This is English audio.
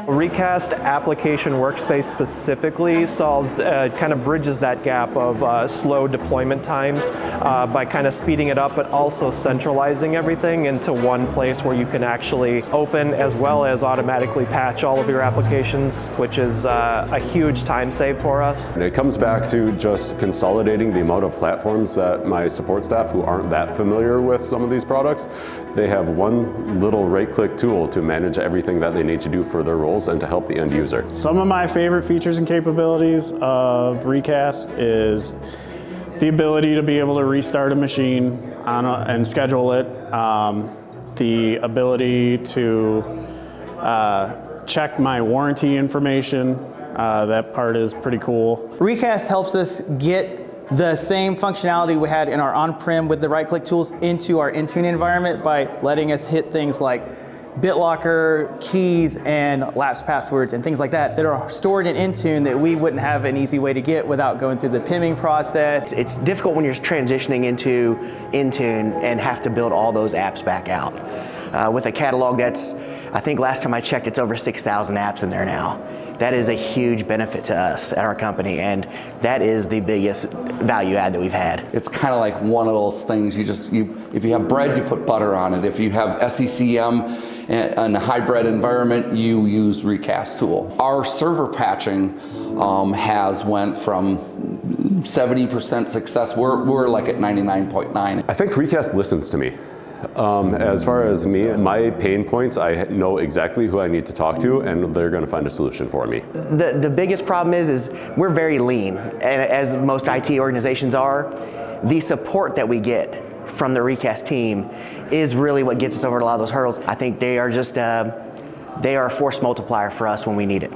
Recast application workspace specifically solves, kind of bridges that gap of slow deployment times by kind of speeding it up, but also centralizing everything into one place where you can actually open as well as automatically patch all of your applications, which is a huge time save for us. And it comes back to just consolidating the amount of platforms that my support staff who aren't that familiar with some of these products, they have one little right-click tool to manage everything that they need to do for their roles and to help the end user. Some of my favorite features and capabilities of Recast is the ability to be able to restart a machine and schedule it, the ability to check my warranty information. That part is pretty cool. Recast helps us get the same functionality we had in our on-prem with the right-click tools into our Intune environment by letting us hit things like BitLocker, keys, and lapsed passwords and things like that that are stored in Intune that we wouldn't have an easy way to get without going through the PIMing process. It's difficult when you're transitioning into Intune and have to build all those apps back out. With a catalog that's, I think last time I checked, it's over 6,000 apps in there now. That is a huge benefit to us at our company, and that is the biggest value add that we've had. It's kind of like one of those things, if you have bread, you put butter on it. If you have SECM in a hybrid environment, you use Recast tool. Our server patching has went from 70% success, we're like at 99.9. I think Recast listens to me. As far as me, my pain points, I know exactly who I need to talk to, and they're going to find a solution for me. The biggest problem is we're very lean, and as most IT organizations are. The support that we get from the Recast team is really what gets us over a lot of those hurdles. I think they are just they are a force multiplier for us when we need it.